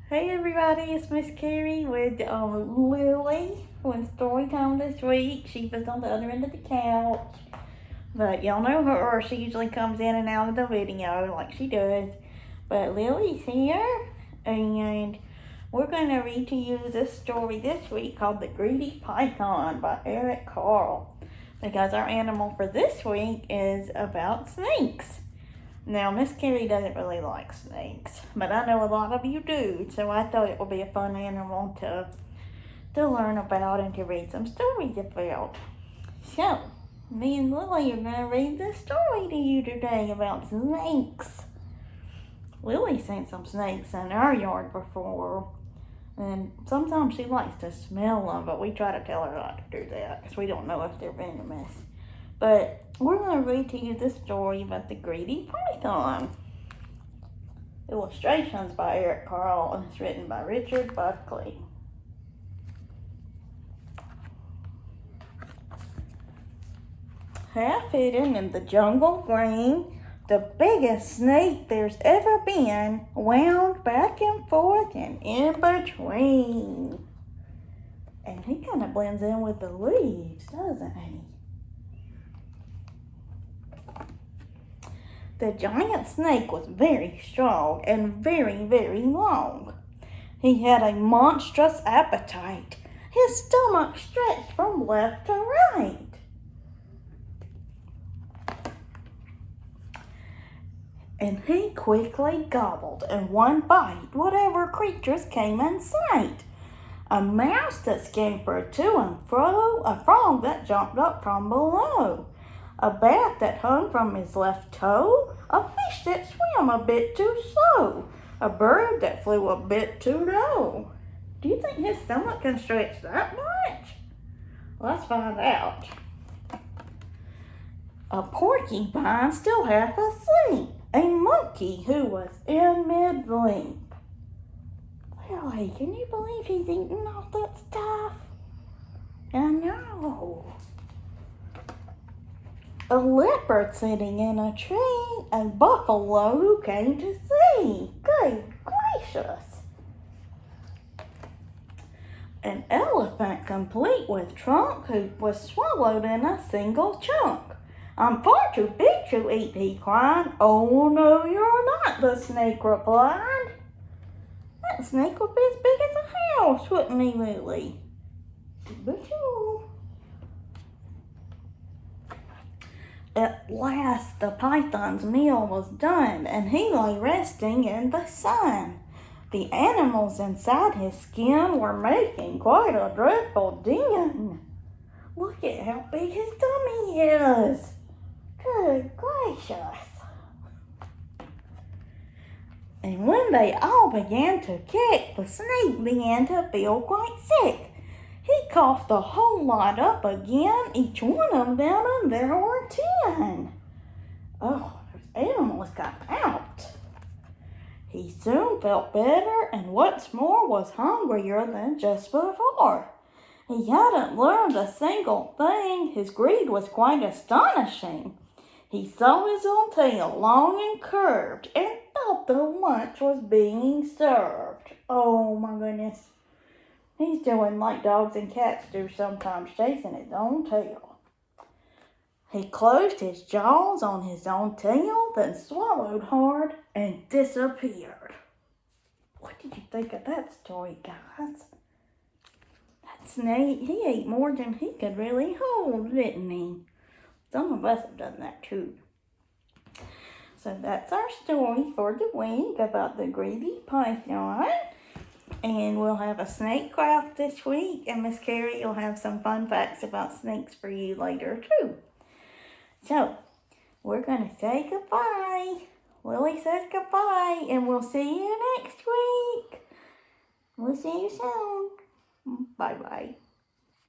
Hey everybody, it's Miss Carrie with Lily with story time this week. She was on the other end of the couch, but y'all know her. She usually comes in and out of the video like she does. But Lily's here, and we're going to read to you this story this week called The Greedy Python by Eric Carle, because our animal for this week is about snakes. Now, Miss Carrie doesn't really like snakes, but I know a lot of you do, so I thought it would be a fun animal to learn about and to read some stories about. So, me and Lily are going to read this story to you today about snakes. Lily's seen some snakes in our yard before, and sometimes she likes to smell them, but we try to tell her not to do that because we don't know if they're venomous. But we're going to read to you this story about the Greedy Python. Illustrations by Eric Carle, and it's written by Richard Buckley. Half hidden in the jungle green, the biggest snake there's ever been wound back and forth and in between. And he kind of blends in with the leaves, doesn't he? The giant snake was very strong and very, very long. He had a monstrous appetite. His stomach stretched from left to right. And he quickly gobbled in one bite whatever creatures came in sight. A mouse that scampered to and fro, a frog that jumped up from below, a bat that hung from his left toe, a fish that swam a bit too slow, a bird that flew a bit too low. Do you think his stomach can stretch that much? Let's find out. A porcupine still half asleep, a monkey who was in mid-leap. Really, can you believe he's eating all that stuff? I know. A leopard sitting in a tree, a buffalo who came to see. Good gracious. An elephant complete with trunk who was swallowed in a single chunk. I'm far too big to eat, he cried. Oh, no, you're not, the snake replied. That snake would be as big as a house, wouldn't he, Lily? Boo-choo. At last the python's meal was done, and he lay resting in the sun. The animals inside his skin were making quite a dreadful din. Look at how big his tummy is. Good gracious. And when they all began to kick, the snake began to feel quite sick. He coughed the whole lot up again, each one of them, and there were 10. Oh, those animals got out. He soon felt better, and what's more was hungrier than just before. He hadn't learned a single thing. His greed was quite astonishing. He saw his own tail long and curved, and thought the lunch was being served. Oh my goodness. He's doing like dogs and cats do sometimes, chasing his own tail. He closed his jaws on his own tail, then swallowed hard and disappeared. What did you think of that story, guys? That snake, he ate more than he could really hold, didn't he? Some of us have done that too. So that's our story for the week about the Greedy Python. And we'll have a snake craft this week, and Miss Carrie will have some fun facts about snakes for you later too. So, we're going to say goodbye. Lily says goodbye, and we'll see you next week. We'll see you soon. Bye-bye.